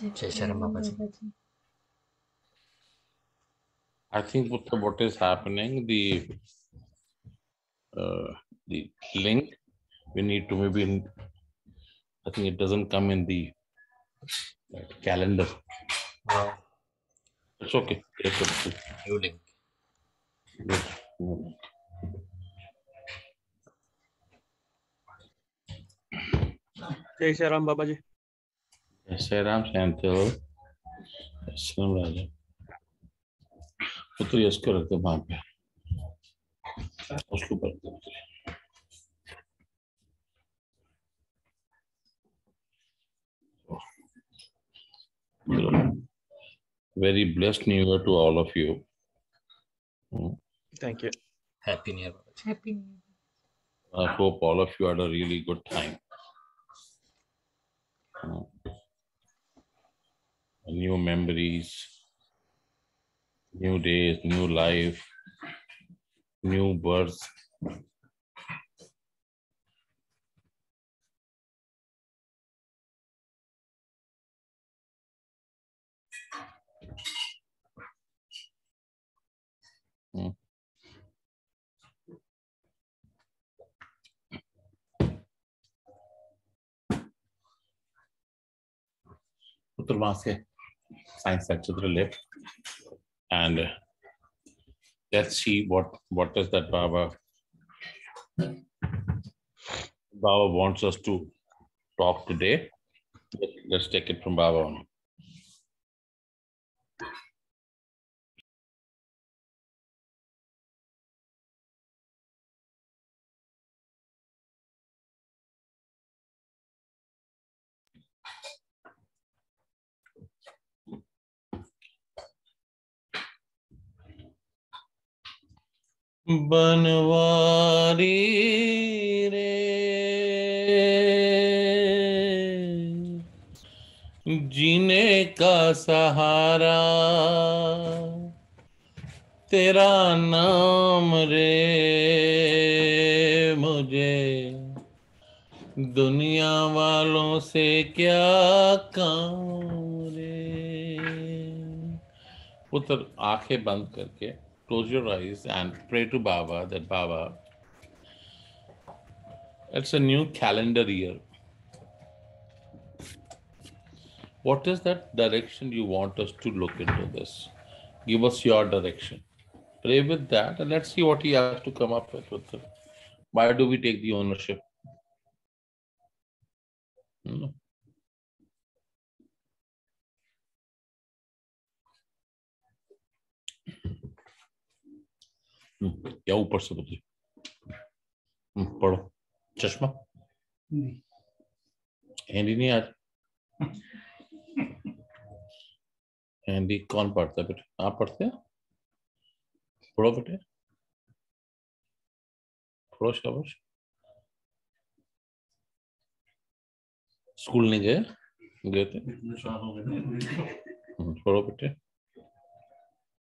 जय श्री राम बाबा जी। I think what is happening, the link we need to maybe, I think it doesn't come in the calendar. Wow. It's okay. It's okay. New link. जय श्री राम बाबा जी। जय श्री राम शांति हो। श्रीराम राजा तो इसको रख दो वहां पे, उसके ऊपर रख दो। Very blessed New Year to all of you. Thank you. Happy New Year Baba ji. Happy New Year. I hope all of you had a really good time. New memories, new days, new life, new birth. Science lecture to the left, and let's see what is that Baba wants us to talk today. Let's take it from Baba on. Banwari रे जीने का सहारा तेरा नाम रे, मुझे दुनिया वालों से क्या काम रे। पुत्र आंखें बंद करके close your eyes and pray to Baba that Baba, it's a new calendar year. What is that direction you want us to look into this? Give us your direction. Pray with that and let's see what he has to come up with. Why do we take the ownership? क्या ऊपर से बोलिए, पढ़ो। चश्मा हिंदी नहीं आज। हिंदी कौन पढ़ता है बेटे? आप पढ़ते हैं? पढ़ो बेटे, पढ़ो। शाबाश। स्कूल नहीं गए? गए थे? पढ़ो बेटे।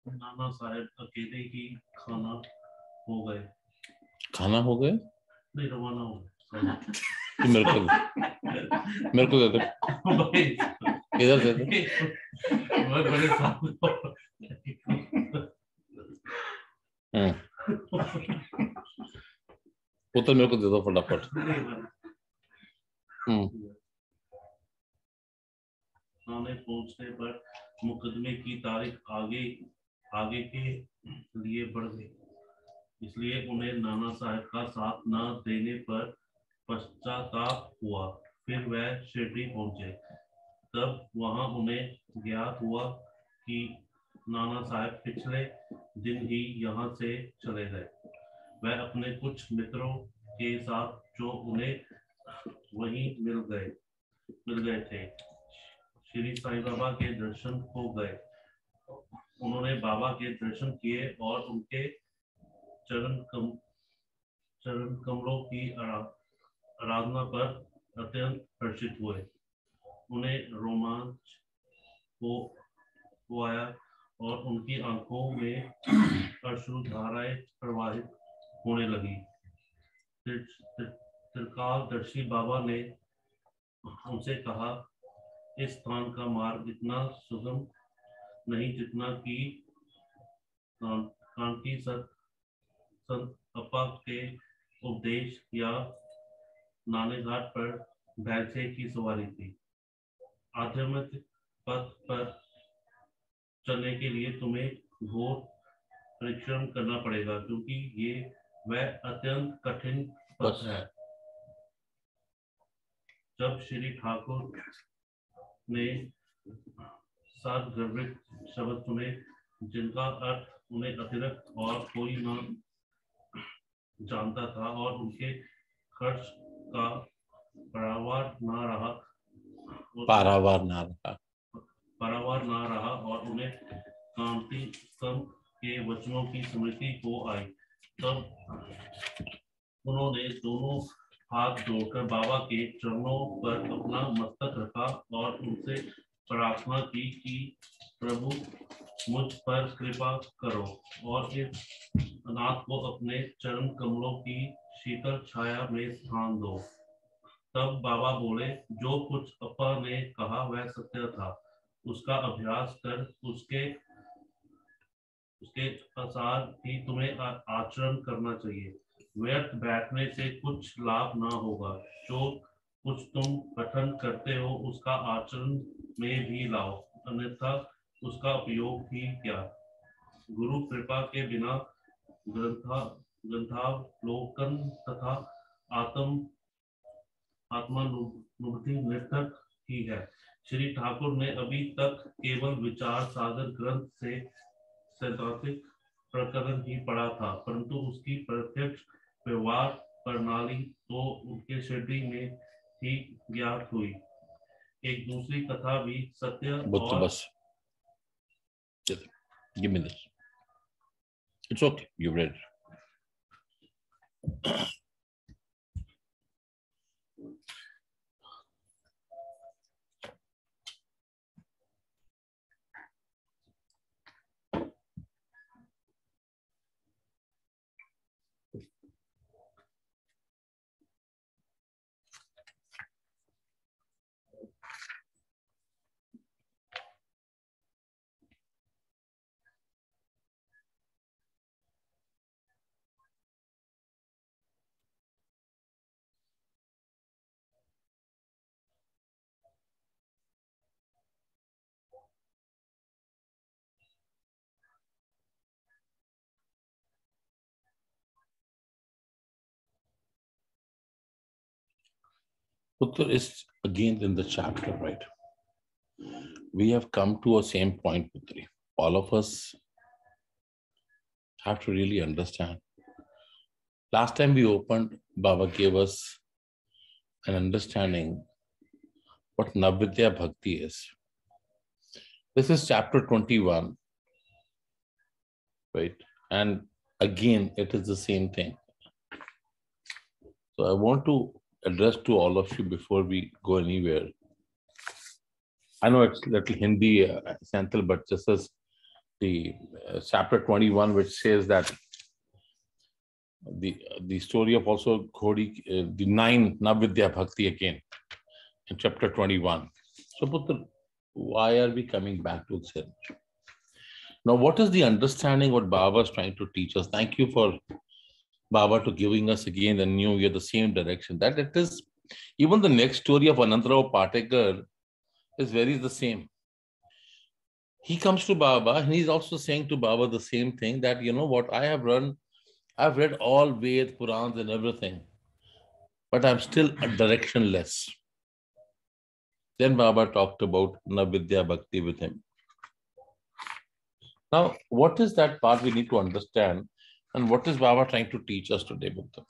नाना साहब अकेले ही खाना हो गए। खाना हो गए? नहीं, रवाना हो गए। मेरे को दे दे। इधर दे दे। बड़े पुत्र मेरे को दे दो फटाफट। थाने पहुंचने पर मुकदमे की तारीख आगे के लिए बढ़ गई, इसलिए उन्हें नाना साहब का साथ न देने पर पश्चाताप हुआ। फिर वह शिरडी पहुंचे। तब वहां उन्हें ज्ञात हुआ कि नाना साहब पिछले दिन ही यहाँ से चले गए। वह अपने कुछ मित्रों के साथ जो उन्हें वहीं मिल गए थे, श्री साईं बाबा के दर्शन हो गए। उन्होंने बाबा के दर्शन किए और उनके चरण कमलों की आराधना पर अत्यंत हर्षित हुए। उन्हें रोमांच हो आया और उनकी आंखों में अश्रुधाराएं प्रवाहित होने लगी। त्रिकालदर्शी बाबा ने उनसे कहा, इस स्थान का मार्ग इतना सुगम नहीं जितना कि कांटी संत अपा के उपदेश या नाने घाट पर भैंसे की सवारी थी। आध्यात्मिक पथ पर चलने के लिए तुम्हें घोर परिश्रम करना पड़ेगा, क्योंकि ये वह अत्यंत कठिन पथ है। जब श्री ठाकुर ने सार्वगर्भित शब्द सुने, जिनका अर्थ उन्हें अतिरिक्त और कोई न जानता था, और उनके खर्च का पारावार ना रहा और उन्हें कांति के वचनों की स्मृति को आई, तब उन्होंने दोनों हाथ जोड़कर बाबा के चरणों पर अपना मस्तक रखा और उनसे प्रार्थना की कि प्रभु मुझ पर कृपा करो और इस अनाथ को अपने चरण कमलों की शीतल छाया में स्थान दो। तब बाबा बोले, जो कुछ अपा ने कहा वह सत्य था। उसका अभ्यास कर उसके अनुसार ही तुम्हें आचरण करना चाहिए। व्यर्थ बैठने से कुछ लाभ ना होगा। जो कुछ तुम पठन करते हो उसका आचरण में भी लाओ, अन्यथा उसका उपयोग ही क्या। गुरु कृपा के बिना ग्रंथावलोकन तथा आत्मानुभूति निर्थक ही है। श्री ठाकुर ने अभी तक केवल विचार सागर ग्रंथ से सैद्धांतिक प्रकरण ही पढ़ा था, परंतु उसकी प्रत्यक्ष व्यवहार प्रणाली तो उनके शिरडी में ही ज्ञात हुई। एक दूसरी कथा भी सत्य और बस give me this. It's okay, you read it. Puttur is again in the chapter, right? We have come to a same point, Putri. All of us have to really understand. Last time we opened, Baba gave us an understanding what Navvidya Bhakti is. This is chapter 21, right? And again, it is the same thing. So I want to address to all of you before we go anywhere. I know it's little Hindi, Santhal, but this is the chapter 21, which says that the story of also Ghodi, the 9 Navvidya Bhakti again in chapter 21. So, Putra, why are we coming back to this? Now, what is the understanding what Baba is trying to teach us? Thank you for Baba to giving us again the new year, the same direction. That it is, even the next story of Anantarao Patekar is very the same. He comes to Baba and he's also saying to Baba the same thing, that, you know what, I've read all Ved, Purans and everything, but I'm still directionless. Then Baba talked about Navvidya Bhakti with him. Now, what is that part we need to understand, and what is Baba trying to teach us today, Buddha?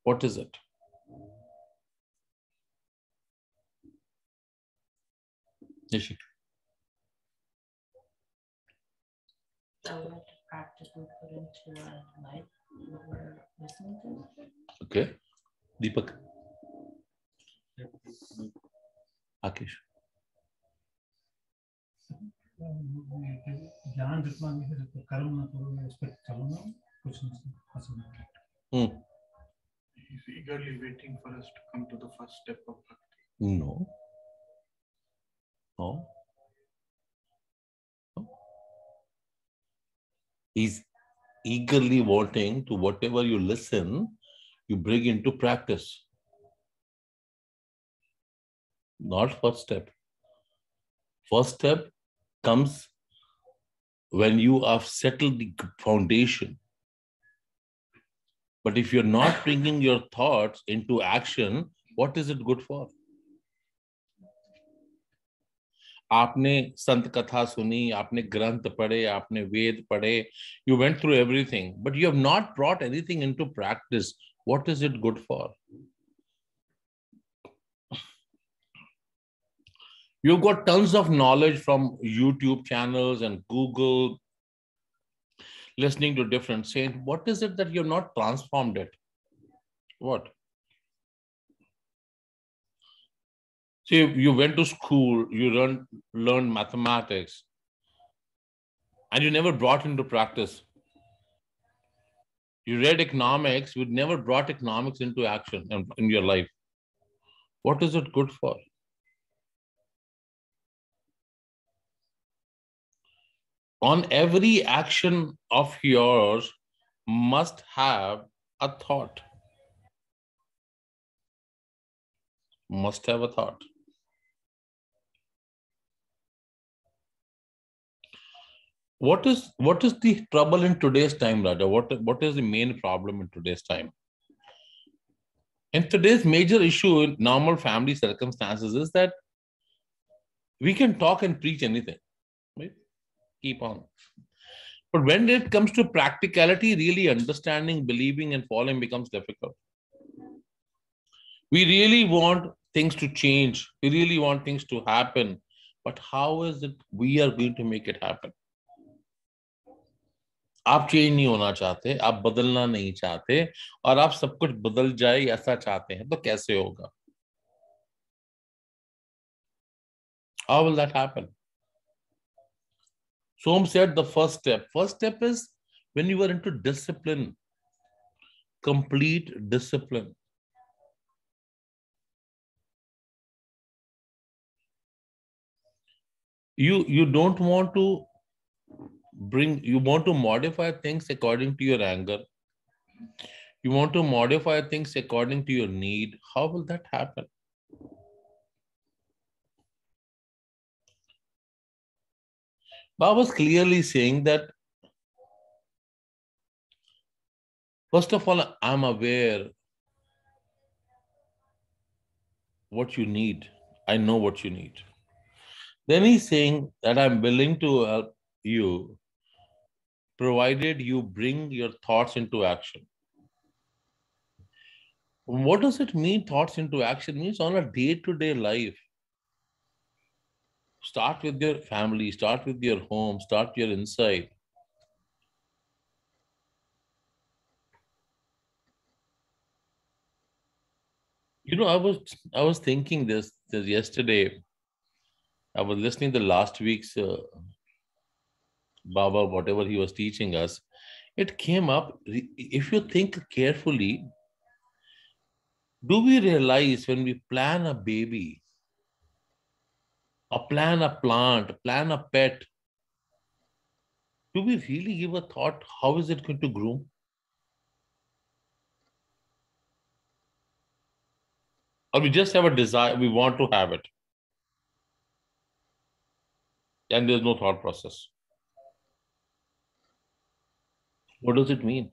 What is it? Nishi. So we have to practically put into our life what we're listening to. Okay. Deepak. Akish. ज्ञान जितना भी है, जब कर्म ना करो उस पर चलो ना, कुछ नहीं हासिल होगा. He's eagerly waiting for us to come to the first step of bhakti. No. No. He's eagerly wanting to whatever you listen, you bring into practice. Not first step. First step comes when you have settled the foundation. But if you're not bringing your thoughts into action, what is it good for? आपने संत कथा सुनी, आपने ग्रंथ पढ़े, आपने वेद पढ़े, you went through everything, but you have not brought anything into practice. What is it good for? You've got tons of knowledge from YouTube channels and Google, listening to different saints. What is it that you've not transformed it? What? See, you went to school, you learned mathematics, and you never brought into practice. You read economics, you never brought economics into action in your life. What is it good for? On every action of yours must have a thought. Must have a thought. What is the trouble in today's time, Raja? What is the main problem in today's time? And today's major issue in normal family circumstances is that we can talk and preach anything, right? Keep on. But when it comes to practicality, really understanding, believing, and following becomes difficult. We really want things to change. We really want things to happen. But how is it we are going to make it happen? आप change नहीं होना चाहते, आप बदलना नहीं चाहते, और आप सब कुछ बदल जाए ऐसा चाहते हैं, तो कैसे होगा? How will that happen? Som said the first step is when you are into discipline, complete discipline. You don't want to you want to modify things according to your anger. You want to modify things according to your need. How will that happen? Baba was clearly saying that, first of all, I'm aware what you need. I know what you need. Then he's saying that I'm willing to help you, provided you bring your thoughts into action. What does it mean, thoughts into action? It means on a day-to-day life. Start with your family, start with your home, start your inside. You know, I was thinking this yesterday. I was listening to last week's Baba, whatever he was teaching us. It came up. If you think carefully, do we realize when we plan a baby, or plan a plant, plan a pet, do we really give a thought how is it going to grow? Or we just have a desire, we want to have it, and there's no thought process? What does it mean?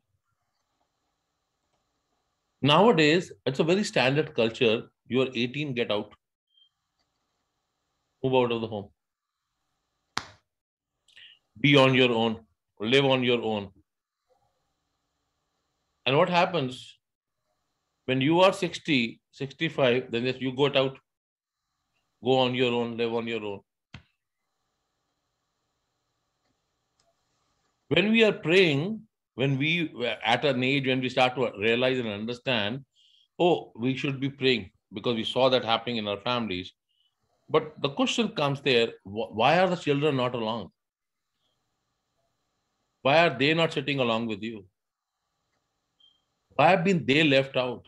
Nowadays, it's a very standard culture. You are 18, get out. Move out of the home. Be on your own. Live on your own. And what happens when you are 60, 65, then you go out, go on your own, live on your own. When we are praying, when we at an age when we start to realize and understand, oh, we should be praying because we saw that happening in our families. But the question comes there, why are the children not along? Why are they not sitting along with you? Why have been they left out?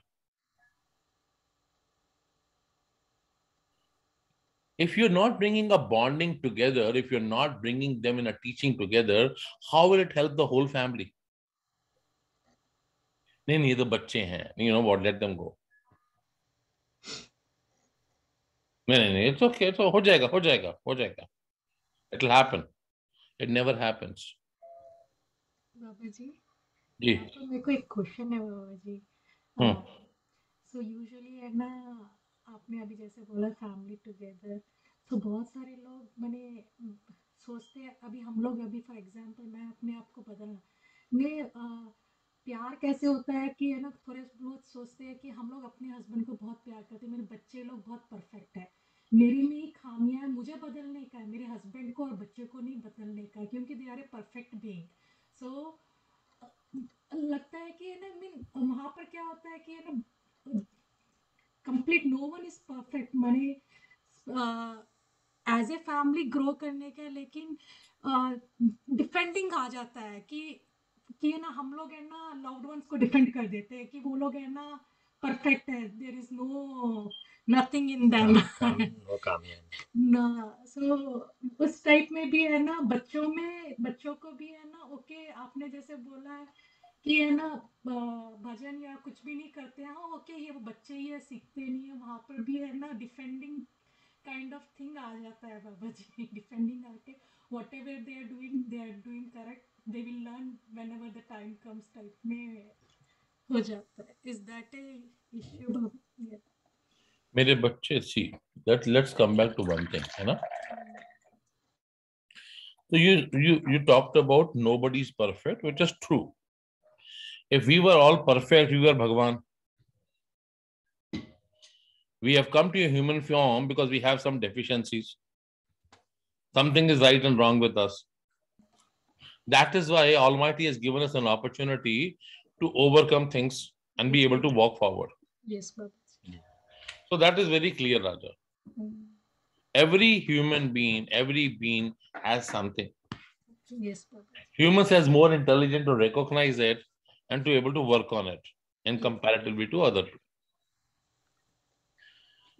If you're not bringing a bonding together, if you're not bringing them in a teaching together, how will it help the whole family? नहीं ये तो बच्चे हैं, you know what, let them go. नहीं, it's okay, तो हो जाएगा. It'll happen. It never happens. बाबा जी, जी. तो मेरे को एक क्वेश्चन है बाबा जी. हम्म. सो यूजुअली है ना, आपने अभी जैसे बोला फैमिली टुगेदर, तो बहुत सारे लोग मैंने सोचते हैं, अभी हम लोग अभी फॉर एग्जांपल मैं अपने आप को बदलना मैं प्यार कैसे होता है कि है ना, थोड़े लोग सोचते हैं कि हम लोग अपने हस्बैंड को बहुत प्यार करते हैं, मेरे बच्चे लोग बहुत परफेक्ट है, मेरे में ही खामियां है, मुझे बदलने का है, मेरे हस्बैंड को और बच्चे को नहीं बदलने का, क्योंकि they are a perfect being. So लगता है कि है ना, मीन वहां पर क्या होता है कि है ना, complete no one is perfect, माने एज ए फैमिली ग्रो करने का, लेकिन डिफेंडिंग आ जाता है कि है ना, हम लोग है ना लव्ड वंस को डिफेंड कर देते हैं कि वो लोग है ना परफेक्ट है, there is no nothing in them. वो कामयाब है। ना, सो उस टाइप में भी है ना, बच्चों को भी है ना, ओके आपने जैसे बोला है कि है ना भजन या कुछ भी नहीं करते हैं, हाँ ओके, ये वो बच्चे ही है, सीखते नहीं है, वहां पर भी है ना डिफेंडिंग काइंड ऑफ थिंग आ जाता है बाबा जी. डिफेंडिंग आके whatever they are doing correct, they will learn whenever the time comes type में हो जाता है. इज दैट ए इश्यू बाबा? मेरे बच्चे, see, let's come back to one thing, है ना? So you talked about nobody's perfect, which is true. If we were all perfect, we were Bhagwan. We have come to a human form because we have some deficiencies. Something is right and wrong with us. That is why Almighty has given us an opportunity to overcome things and be able to walk forward. Yes, Baba. So that is very clear, Raja. Every human being, every being has something. Yes, Baba. Humans has more intelligence to recognize it and to able to work on it in comparatively to other people.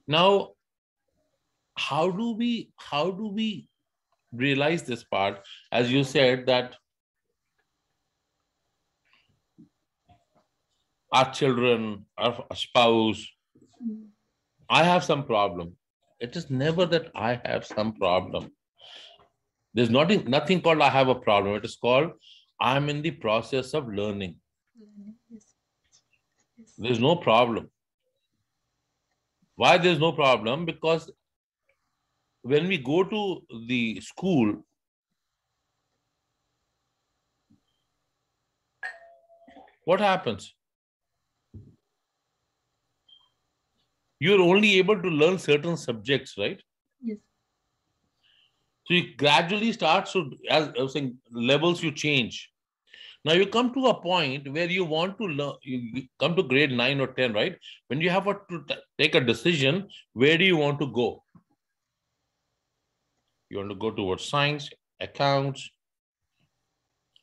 Now, how do we realize this part? As you said that our children, our spouse, I have some problem. It is never that I have some problem. There's nothing called I have a problem. It is called I'm in the process of learning. Yes. There's no problem. Why there's no problem? Because when we go to the school, what happens? You're only able to learn certain subjects, right? Yes. So you gradually start, so as I was saying, levels you change. Now you come to a point where you want to learn, you come to grade 9 or 10, right? When you have to take a decision, where do you want to go? You want to go towards science, accounts,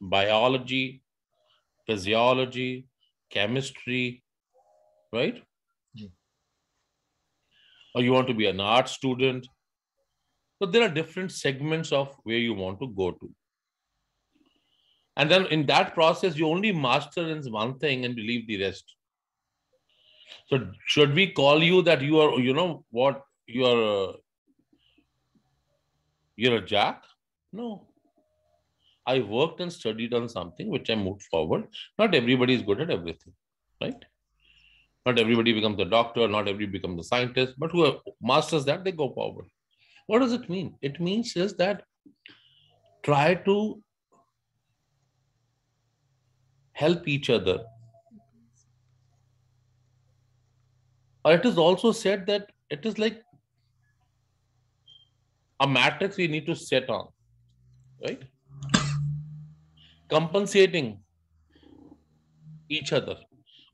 biology, physiology, chemistry, right? Yeah. Or you want to be an art student. So there are different segments of where you want to go to. And then in that process, you only master in one thing and leave the rest. So should we call you that you are, you know what, you're a jack? No. I worked and studied on something which I moved forward. Not everybody is good at everything, right? Not everybody becomes a doctor, not everybody becomes a scientist, but who masters that, they go forward. What does it mean? It means is that try to help each other. Or it is also said that it is like a matrix we need to set on, right? Compensating each other.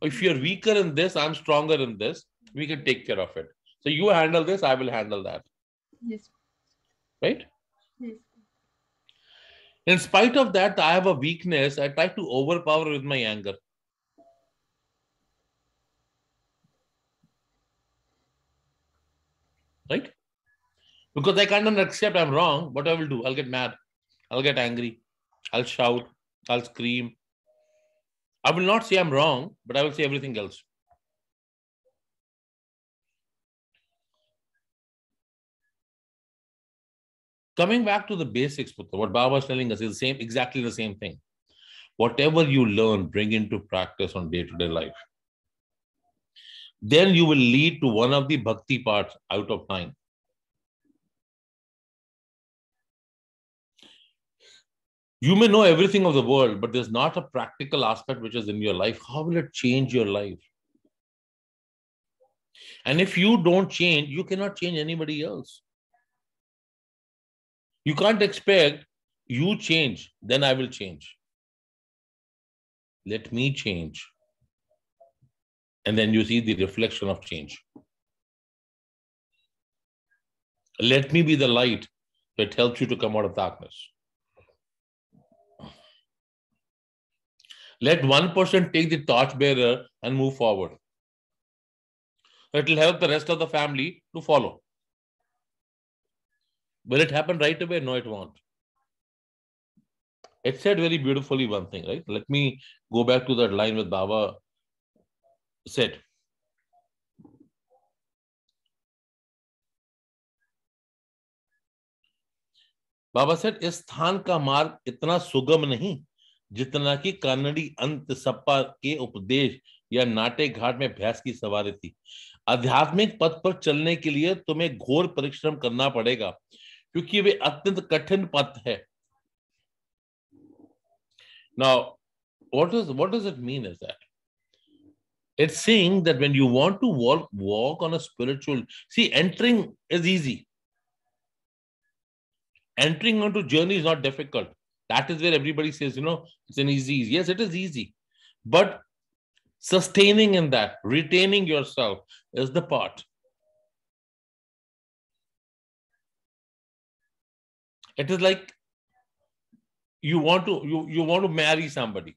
If you're weaker in this, I'm stronger in this, we can take care of it. So you handle this, I will handle that. Yes. Right? Yes. In spite of that, I have a weakness. I try to overpower with my anger. Right? Because I can't accept I'm wrong. What I will do? I'll get mad. I'll get angry. I'll shout. I'll scream. I will not say I'm wrong, but I will say everything else. Coming back to the basics, Putra, what Baba was telling us is exactly the same thing. Whatever you learn, bring into practice on day-to-day life. Then you will lead to one of the bhakti parts out of 9. You may know everything of the world, but there's not a practical aspect which is in your life. How will it change your life? And if you don't change, you cannot change anybody else. You can't expect you change, then I will change. Let me change. And then you see the reflection of change. Let me be the light that helps you to come out of darkness. Let one person take the torchbearer and move forward. It will help the rest of the family to follow. Will it happen right away? No, it won't. It said very beautifully one thing, right? Let me go back to that line with Baba said. Baba said, इस स्थान का मार्ग इतना सुगम नहीं जितना कि कानड़ी अंत सप्पा के उपदेश या नाटे घाट में भैंस की सवारी थी। आध्यात्मिक पथ पर चलने के लिए तुम्हें घोर परिश्रम करना पड़ेगा क्योंकि वे अत्यंत कठिन पथ है। Now, what does it mean is that? It's saying that when you want to walk on a spiritual, see, entering is easy. Entering onto journey is not difficult. That is where everybody says, it's an easy. Yes, it is easy. But sustaining in that, retaining yourself is the part. It is like you want to marry somebody,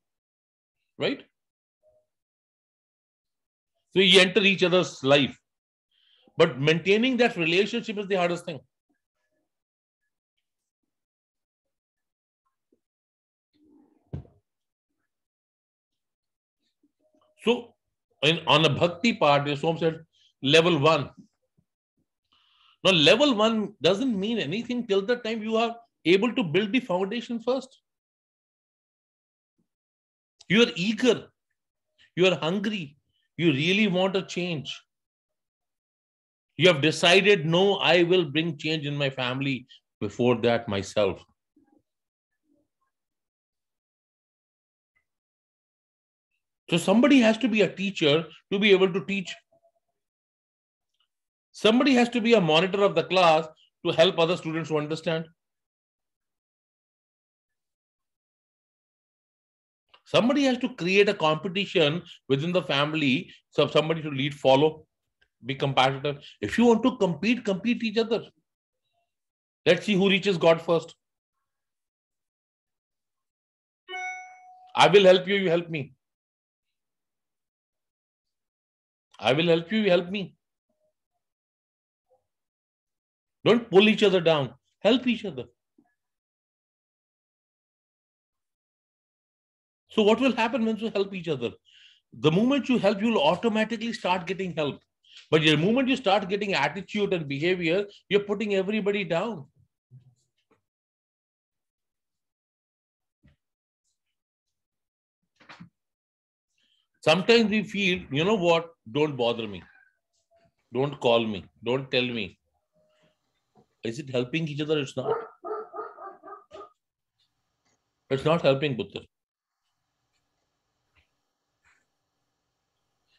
right? So you enter each other's life. But maintaining that relationship is the hardest thing. So, on a bhakti part, the Som said level 1. Now, level 1 doesn't mean anything till the time you are able to build the foundation first. You are eager. You are hungry. You really want a change. You have decided, no, I will bring change in my family. Before that, myself. So somebody has to be a teacher to be able to teach. Somebody has to be a monitor of the class to help other students to understand. Somebody has to create a competition within the family, so somebody to lead, follow, be competitive. If you want to compete each other. Let's see who reaches God first. I will help you, you help me. I will help you, you help me. Don't pull each other down. Help each other. So what will happen when you help each other? The moment you help, you will automatically start getting help. But the moment you start getting attitude and behavior, you're putting everybody down. Sometimes we feel, you know what? Don't bother me. Don't call me. Don't tell me. Is it helping each other? It's not. It's not helping, Putra.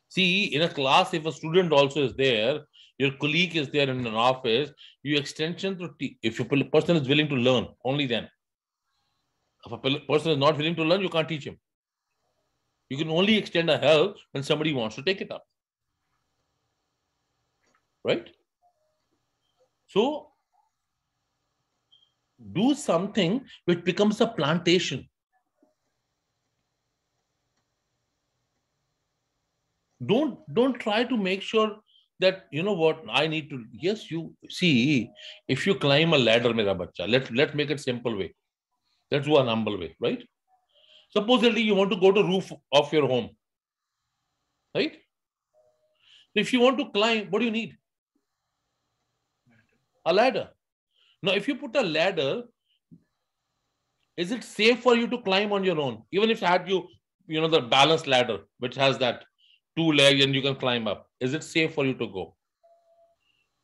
See, in a class, if a student also is there, your colleague is there in an office, you extension to if a person is willing to learn, only then. If a person is not willing to learn, you can't teach him. You can only extend a help when somebody wants to take it up. Right? So, do something which becomes a plantation. Don't try to make sure that, you know what, I need to, yes, you see, if you climb a ladder, mera bacha, let's make it simple way. Let's do an humble way, right? Supposedly you want to go to roof of your home, right? If you want to climb, what do you need? A ladder. Now, if you put a ladder, is it safe for you to climb on your own? Even if you had you know, the balanced ladder, which has that 2 legs and you can climb up. Is it safe for you to go?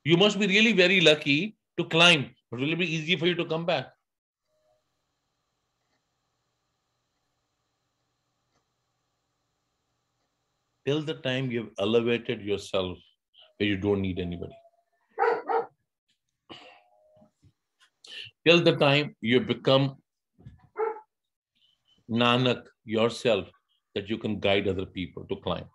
You must be really very lucky to climb, but will it be easy for you to come back? Till the time you've elevated yourself where you don't need anybody. Till the time you become Nanak yourself, that you can guide other people to climb.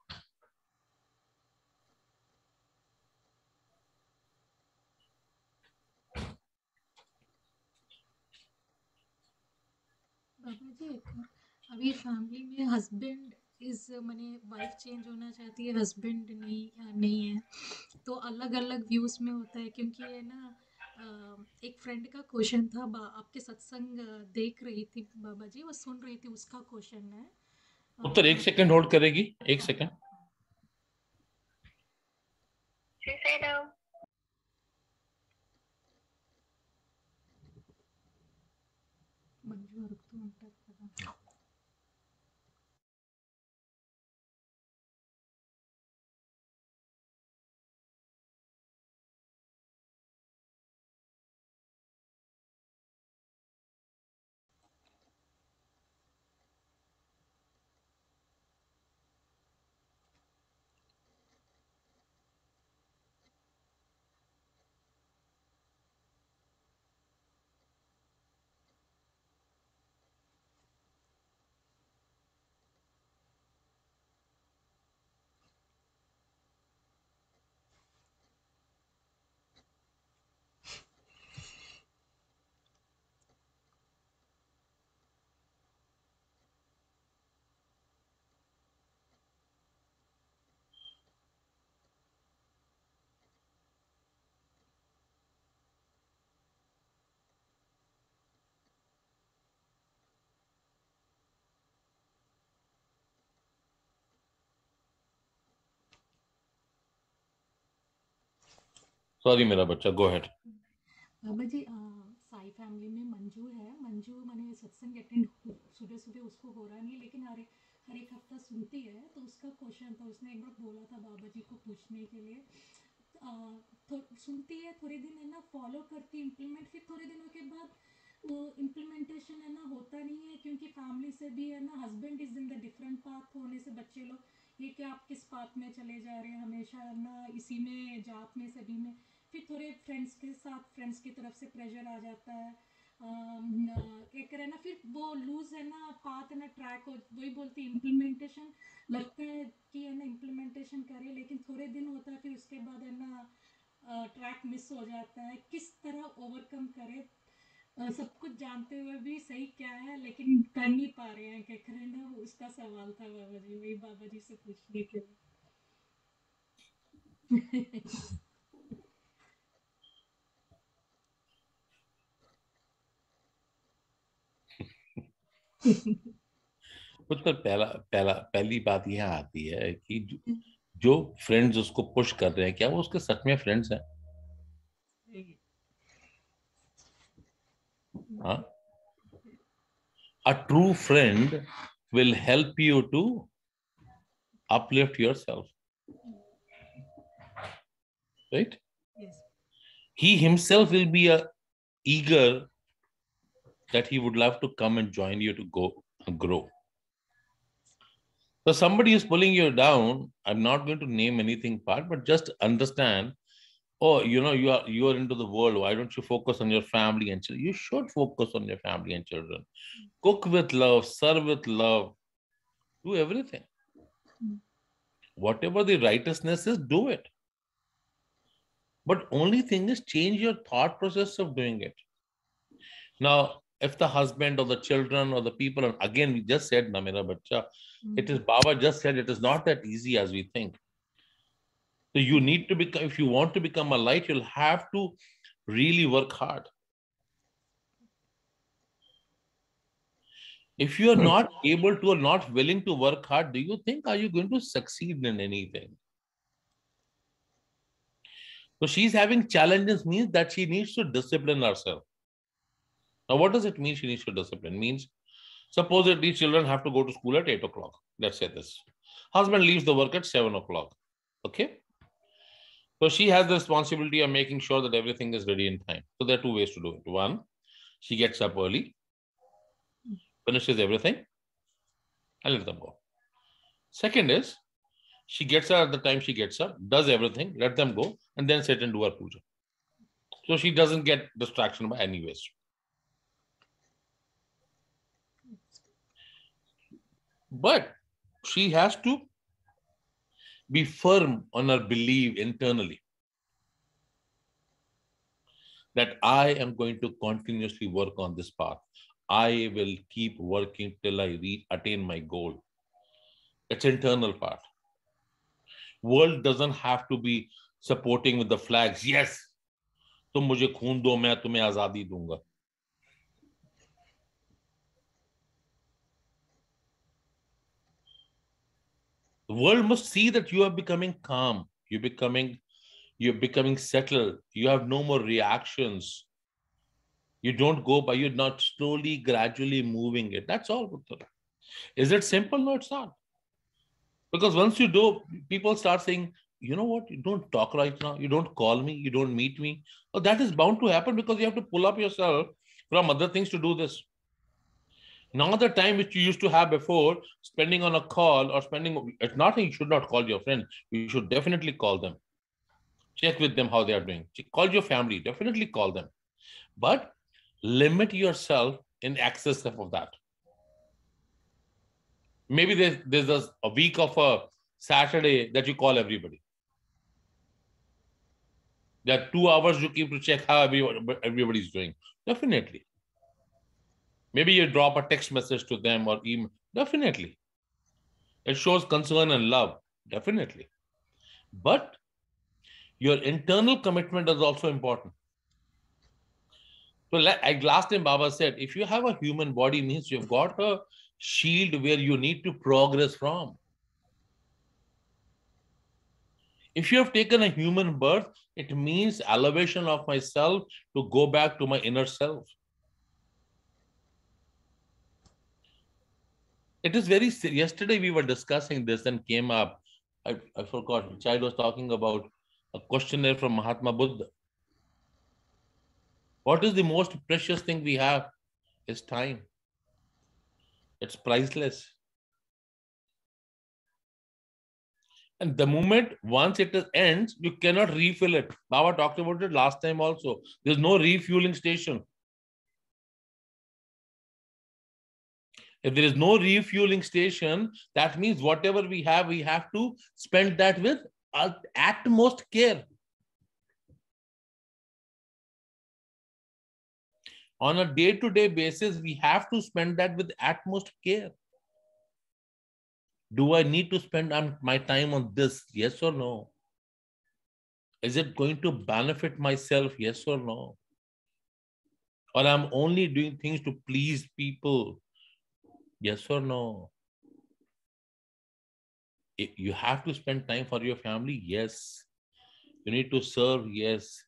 बाबा जी, अभी family में husband is माने wife change होना चाहती है, husband नहीं है, तो अलग अलग व्यूज में होता है। क्योंकि ये ना एक फ्रेंड का क्वेश्चन था, आपके सत्संग देख रही थी बाबा जी, वो सुन रही थी, उसका क्वेश्चन है। उत्तर 1 सेकंड होल्ड करेगी, 1 सेकंड। मंजू अरुक्तू अंटाరు కదా। सॉरी मेरा बच्चा, गो अहेड। बाबा जी, साई फैमिली में मंजू है। मंजू मैंने सत्संग अटेंड सुबह सुबह उसको हो रहा नहीं, लेकिन हर एक हफ्ता सुनती है। तो उसका क्वेश्चन था, उसने एक बार बोला था बाबा जी को पूछने के लिए। तो सुनती है, थोड़े दिन है ना फॉलो करती, इम्प्लीमेंट, फिर थोड़े दिनों के बाद वो इम्प्लीमेंटेशन है ना होता नहीं है। क्योंकि फैमिली से भी है ना, husband is in the different path होने से बच्चे लोग ये क्या आप किस पाथ में चले जा रहे हैं, हमेशा है ना इसी में जाप में सभी में। फिर थोड़े फ्रेंड्स के साथ, फ्रेंड्स की तरफ से प्रेशर आ जाता है, क्या करें ना, फिर वो लूज है ना पाथ है ना, ट्रैक हो। वही बोलती इम्प्लीमेंटेशन लगता है कि है ना इम्प्लीमेंटेशन करे, लेकिन थोड़े दिन होता है, फिर उसके बाद है ना ट्रैक मिस हो जाता है। किस तरह ओवरकम करे, सब कुछ जानते हुए भी सही क्या है, लेकिन कर नहीं पा रहे हैं, क्या करें ना, उसका सवाल था बाबा जी, वही बाबा जी से पूछने के लिए। उत्तर पहली बात यह आती है कि जो फ्रेंड्स उसको पुश कर रहे हैं, क्या वो उसके सच में फ्रेंड्स हैं? हाँ? A true friend will help you to uplift yourself, right? Yes. He himself will be eager that he would love to come and join you to go and grow. So somebody is pulling you down. I'm not going to name anything part, but just understand, oh, you know, you are into the world. Why don't you focus on your family and children? You should focus on your family and children. Cook with love, serve with love, do everything. Whatever the righteousness is, do it. But only thing is, change your thought process of doing it. Now, if the husband or the children or the people, and again, we just said, na mera bacha, it is, Baba just said, it is not that easy as we think. So you need to become, if you want to become a light, you'll have to really work hard. If you are not able to or not willing to work hard, do you think, are you going to succeed in anything? So she's having challenges means that she needs to discipline herself. Now, what does it mean she needs to discipline? Means, supposedly children have to go to school at 8 o'clock. Let's say this. Husband leaves the work at 7 o'clock. Okay. So she has the responsibility of making sure that everything is ready in time. So there are two ways to do it. One, she gets up early, finishes everything, and let them go. Second is, she gets up at the time she gets up, does everything, let them go, and then sit and do her puja. So she doesn't get distraction by any ways. But she has to be firm on her belief internally that I am going to continuously work on this path. I will keep working till I attain my goal. It's internal part. World doesn't have to be supporting with the flags. Yes, तुम मुझे खून दो, मैं तुम्हें आजादी दूंगा. The world must see that you are becoming calm. You're becoming settled. You have no more reactions. You don't go by, you're not slowly, gradually moving it. That's all. Is it simple? No, it's not. Because once you do, people start saying, you know what, you don't talk right now, you don't call me, you don't meet me. Oh, that is bound to happen because you have to pull up yourself from other things to do this. Now the time which you used to have before, spending on a call or spending, it's not that you should not call your friends. You should definitely call them. Check with them how they are doing. Call your family, definitely call them. But limit yourself in excess of that. Maybe there's a week of a Saturday that you call everybody. There are 2 hours you keep to check how everybody's doing. Definitely. Maybe you drop a text message to them or email. Definitely. It shows concern and love. Definitely. But your internal commitment is also important. So like last time Baba said, if you have a human body, means you've got a shield where you need to progress from. If you have taken a human birth, it means elevation of myself to go back to my inner self. It is very, yesterday we were discussing this and came up, I forgot, child was talking about a questionnaire from Mahatma Buddha. What is the most precious thing we have? Is time. It's priceless. And the moment, once it ends, you cannot refill it. Baba talked about it last time also. There's no refueling station. If there is no refueling station, that means whatever we have to spend that with utmost care. On a day-to-day basis, we have to spend that with utmost care. Do I need to spend my time on this? Yes or no? Is it going to benefit myself? Yes or no? Or I'm only doing things to please people? Yes or no? You have to spend time for your family? Yes. You need to serve? Yes.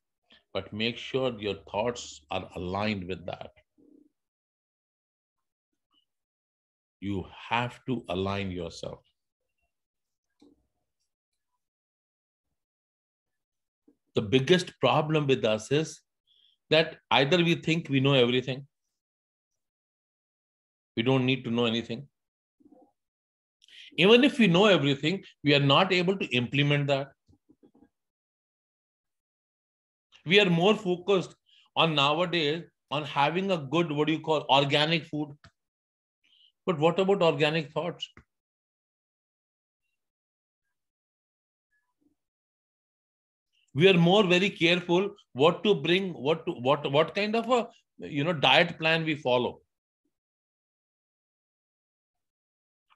But make sure your thoughts are aligned with that. You have to align yourself. The biggest problem with us is that either we think we know everything, we don't need to know anything. Even if we know everything, we are not able to implement that. We are more focused on nowadays on having a good, organic food. But what about organic thoughts? We are more very careful what to bring, what kind of a diet plan we follow.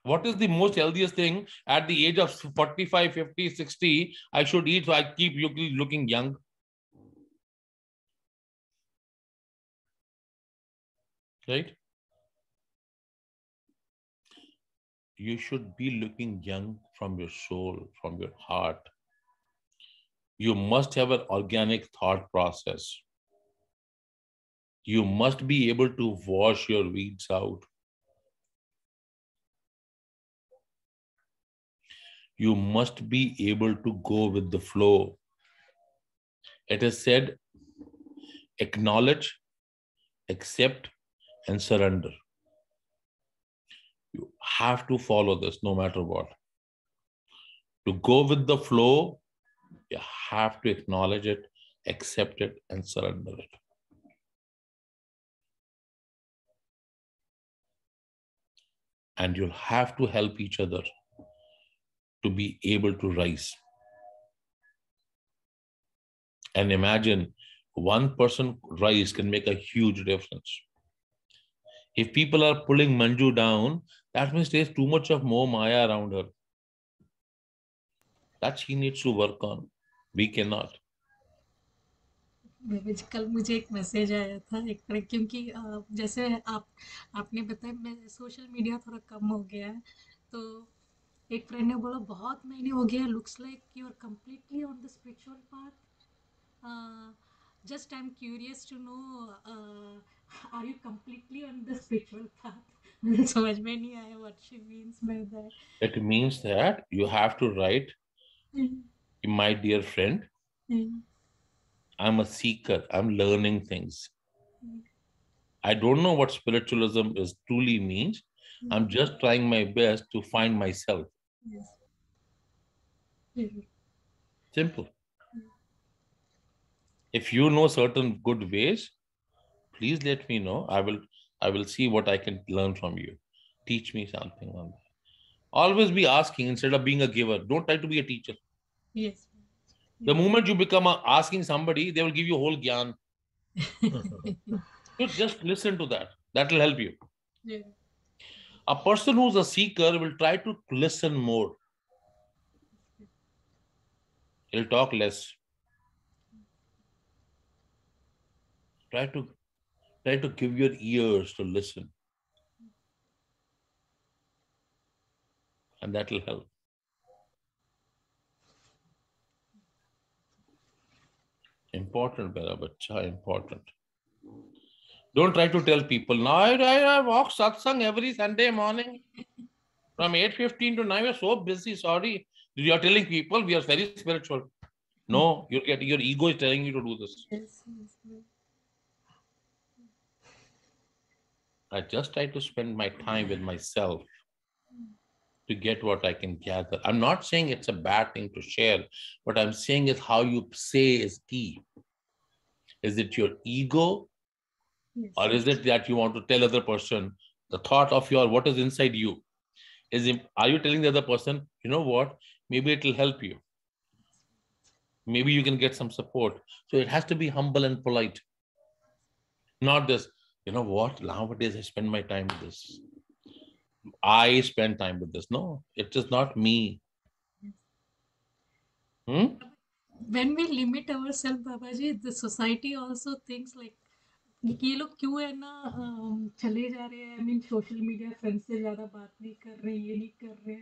What is the most healthiest thing at the age of 45, 50, 60 I should eat so I keep looking young? Right? You should be looking young from your soul, from your heart. You must have an organic thought process. You must be able to wash your weeds out. You must be able to go with the flow. It is said, acknowledge, accept, and surrender. You have to follow this no matter what. To go with the flow, you have to acknowledge it, accept it, and surrender it. And you'll have to help each other to be able to rise. And imagine one person rise can make a huge difference. If people are pulling Manju down, that means there's too much of more Maya around her. That she needs to work on. We cannot. कल मुझे एक message आया था एक तरह, क्योंकि जैसे आपने बताया मैं सोशल मीडिया थोड़ा कम हो गया है, तो एक फ्रेंड ने बोला बहुत महीने हो गया, looks like you are completely on the spiritual path, just I am curious to know are you completely on the spiritual path. समझ में नहीं आया what she means by that. It means that you have to write, my dear friend, I'm a seeker. I'm learning things. I don't know what spiritualism is truly means. I'm just trying my best to find myself. Yes. Simple. If you know certain good ways, please let me know. I will see what I can learn from you. Teach me something on that. Always be asking instead of being a giver. Don't try to be a teacher. Yes. The moment you become asking somebody, they will give you whole gyan. You just listen to that. That will help you. Yeah. A person who's a seeker will try to listen more. He'll talk less. Try to give your ears to listen. And that will help. Important, mera bacha, important. Don't try to tell people, now I walk satsang every Sunday morning from 8:15 to 9. We're so busy, sorry. You're telling people we are very spiritual. No, your ego is telling you to do this. Yes. I just try to spend my time with myself to get what I can gather. I'm not saying it's a bad thing to share. What I'm saying is how you say is key. Is it your ego? Yes. Or is it that you want to tell other person the thought of what is inside you? Are you telling the other person, you know what? Maybe it will help you. Maybe you can get some support. So it has to be humble and polite. Not this, you know what? Nowadays I spend my time with this. I spend time with this. No, it is not me. When we limit ourselves, Babaji, the society also thinks like ये लोग क्यों है ना चले जा रहे हैं, I mean social media friends से ज्यादा बात नहीं कर रहे, ये नहीं कर रहे,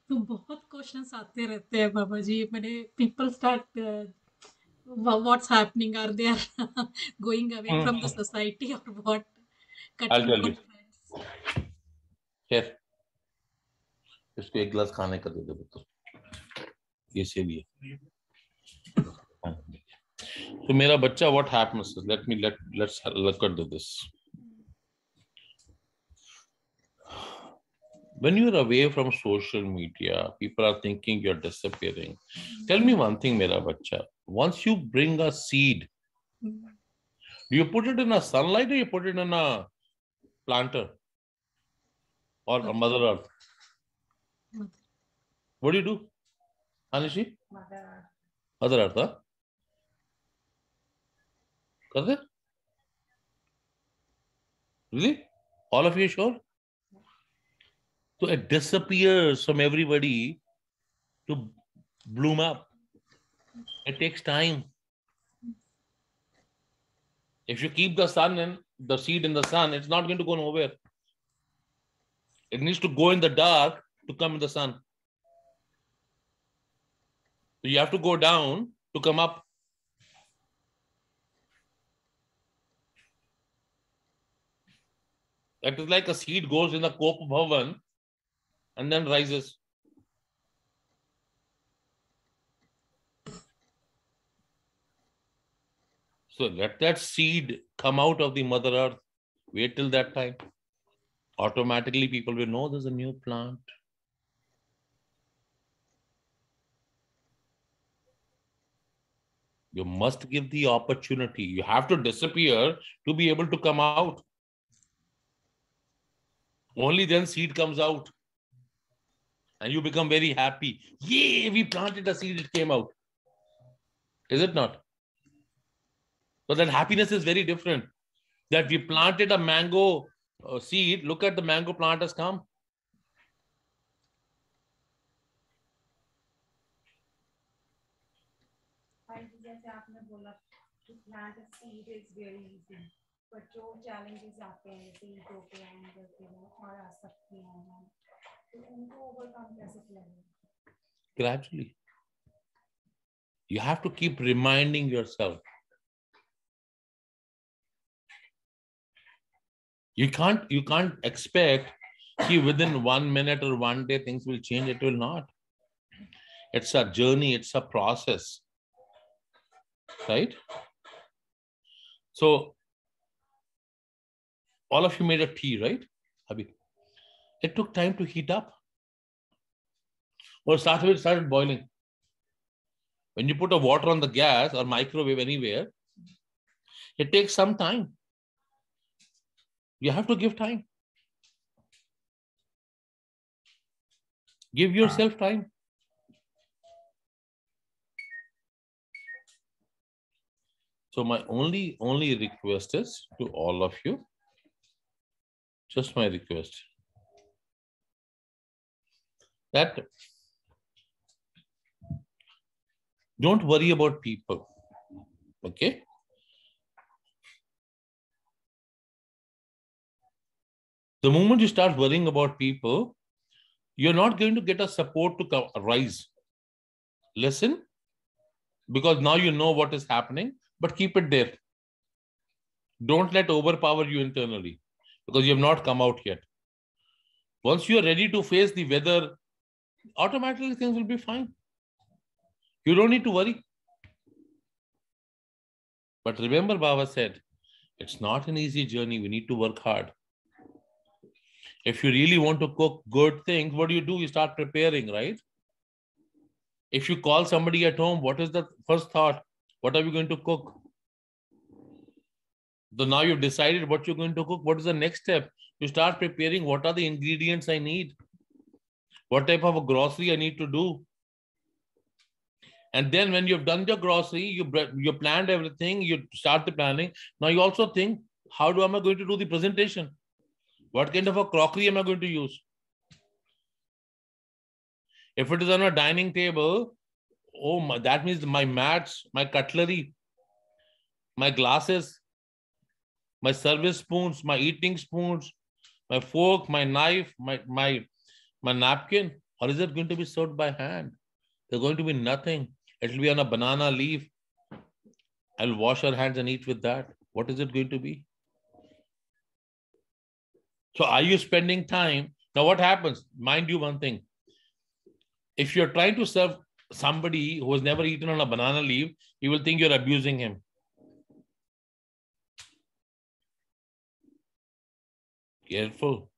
तो बहुत क्वेश्चंस आते रहते हैं बाबा जी. मैंने people start what's happening, are they going away from the society or what? I'll tell you. Friends. Here. इसको एक गिलास खाने का दे दो बेटा. ये से लिए. So मेरा बच्चा, what happens is, let's look at this. When you're away from social media, people are thinking you're disappearing. Tell me one thing, mera bacha. Once you bring a seed, do you put it in a sunlight or you put it in a planter or a Mother Earth? What do you do, Anishi? Mother Earth, huh? Kar Really? All of you sure? So it disappears from everybody to bloom up. It takes time. If you keep the sun and the seed in the sun, it's not going to go nowhere. It needs to go in the dark to come in the sun. So you have to go down to come up. That is like a seed goes in the cope of oven and then rises. So let that seed come out of the Mother Earth. Wait till that time. Automatically people will know there's a new plant. You must give the opportunity. You have to disappear to be able to come out. Only then seed comes out. And you become very happy. Yay, we planted a seed, it came out. Is it not? So that happiness is very different. That we planted a mango seed, look at the mango plant has come. जैसे आपने बोला to plant a seed is very easy, but जो challenges आते हैं seed हो के अंदर के और आ सकती हैं तो उनको overcome कैसे किया जाए? Gradually. You have to keep reminding yourself. You can't expect that within 1 minute or 1 day things will change. It will not. It's a journey, it's a process. Right? So all of you made a tea, right? Abhi. It took time to heat up. Or it started boiling. When you put a water on the gas or microwave anywhere, it takes some time. You have to give time. Give yourself time. So my only request is to all of you, just my request, that don't worry about people, okay? The moment you start worrying about people, you're not going to get a support to rise. Listen, because now you know what is happening, but keep it there. Don't let overpower you internally because you have not come out yet. Once you are ready to face the weather, automatically things will be fine. You don't need to worry. But remember, Baba said, it's not an easy journey. We need to work hard. If you really want to cook good things, what do? You start preparing, right? If you call somebody at home, what is the first thought? What are we going to cook? So now you've decided what you're going to cook. What is the next step? You start preparing. What are the ingredients I need? What type of a grocery I need to do? And then when you've done your grocery, you planned everything, you start the planning. Now you also think, how am I going to do the presentation? What kind of a crockery am I going to use? If it is on a dining table, that means my mats, my cutlery, my glasses, my service spoons, my eating spoons, my fork, my knife, my napkin, or is it going to be served by hand? There's going to be nothing. It will be on a banana leaf. I'll wash our hands and eat with that. What is it going to be? So are you spending time? Now what happens? Mind you one thing. If you're trying to serve somebody who has never eaten on a banana leaf, he will think you're abusing him. Careful.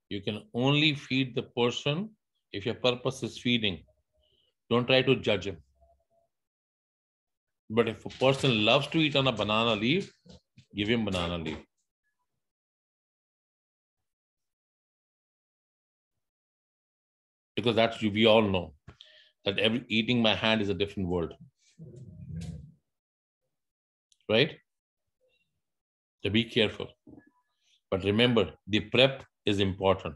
You can only feed the person if your purpose is feeding. Don't try to judge him. But if a person loves to eat on a banana leaf, give him banana leaf. Because that's, we all know that eating by hand is a different world. Right? So be careful. But remember, the prep is important.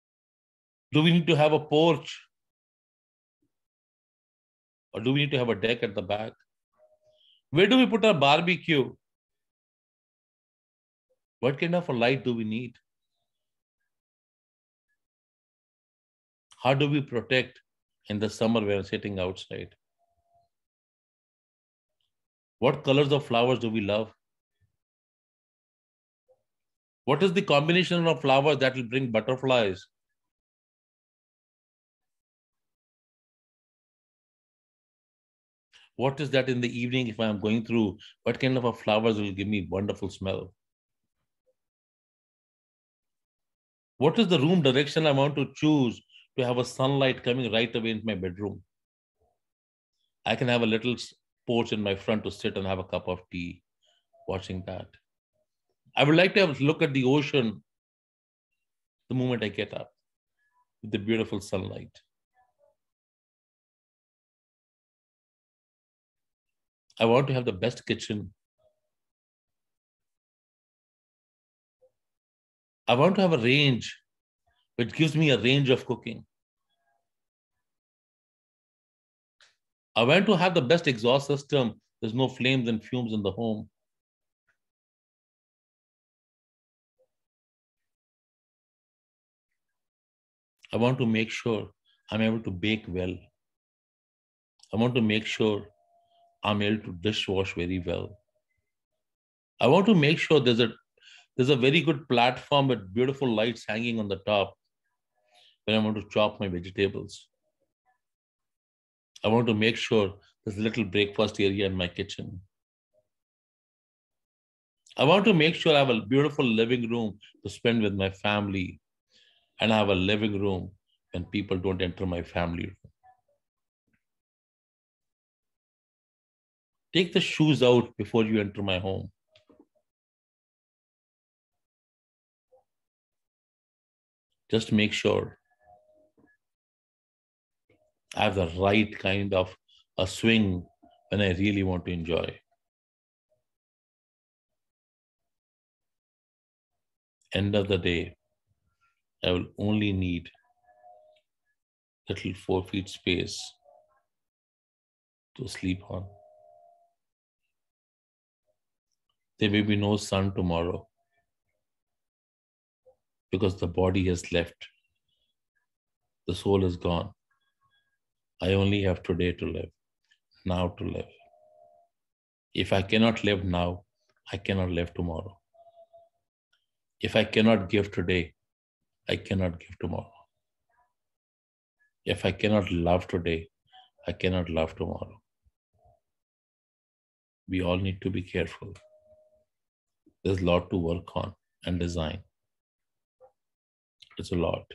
Do we need to have a porch? Or do we need to have a deck at the back? Where do we put our barbecue? What kind of a light do we need? How do we protect in the summer when we're sitting outside? What colors of flowers do we love? What is the combination of flowers that will bring butterflies? What is that in the evening if I'm going through? What kind of a flowers will give me wonderful smell? What is the room direction I want to choose to have a sunlight coming right away into my bedroom? I can have a little porch in my front to sit and have a cup of tea, watching that. I would like to have a look at the ocean the moment I get up with the beautiful sunlight. I want to have the best kitchen. I want to have a range which gives me a range of cooking. I want to have the best exhaust system. There's no flames and fumes in the home. I want to make sure I'm able to bake well. I want to make sure I'm able to dishwash very well. I want to make sure there's a very good platform with beautiful lights hanging on the top when I want to chop my vegetables. I want to make sure there's a little breakfast area in my kitchen. I want to make sure I have a beautiful living room to spend with my family, and I have a living room when people don't enter my family room. Take the shoes out before you enter my home. Just make sure I have the right kind of a swing when I really want to enjoy. End of the day, I will only need little 4 feet space to sleep on. There may be no sun tomorrow because the body has left. The soul is gone. I only have today to live, now to live. If I cannot live now, I cannot live tomorrow. If I cannot give today, I cannot give tomorrow. If I cannot love today, I cannot love tomorrow. We all need to be careful. There's a lot to work on and design. It's a lot.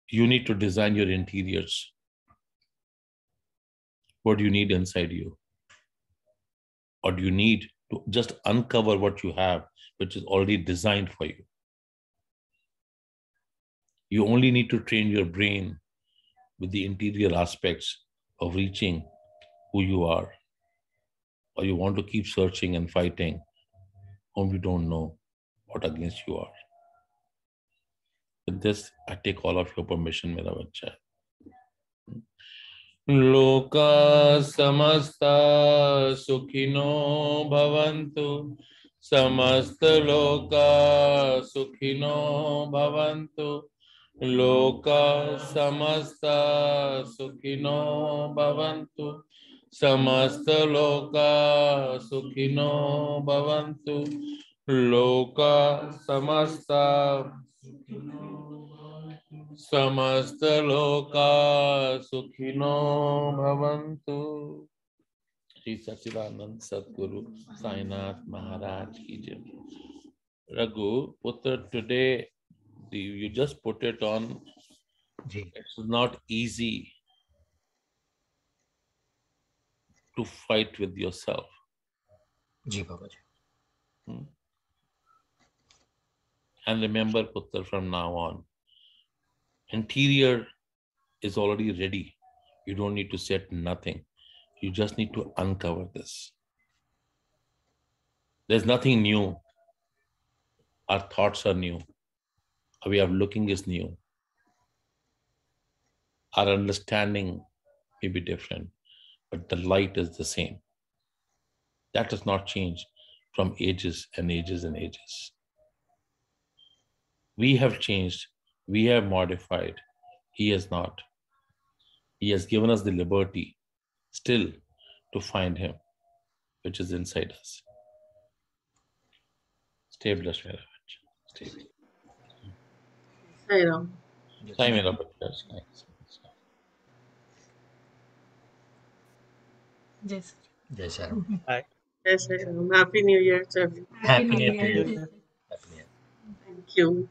You need to design your interiors. What do you need inside you? Or do you need to just uncover what you have, which is already designed for you? You only need to train your brain with the interior aspects of reaching who you are. Or you want to keep searching and fighting whom you don't know what against you are. With this, I take all of your permission, mera bachcha. Loka samasta sukhino bhavantu. Samasta loka sukhino bhavantu. Loka samasta sukhino bhavantu. Samasta loka sukhino bhavantu. Loka samasta samasta loka sukhino bhavantu. Shri Sachidanand Sadguru Sainath Maharaj ki jai. Raghu, Putra, today you just put it on. Ji It's not easy to fight with yourself. Ji Baba ji And remember, Putra, from now on, interior is already ready. You don't need to set nothing. You just need to uncover this. There's nothing new. Our thoughts are new. Our way of looking is new. Our understanding may be different, but the light is the same. That does not change from ages and ages and ages. We have changed, we have modified. He has not. He has given us the liberty still to find Him, which is inside us. Stay blessed, very much. Stay. Sai Ram. Time in up. Thanks. Yes. जय Shri Ram. Jai Sai Ram. Happy New Year to everyone. Happy New New Year to Year. you. Happy New Year. Thank you.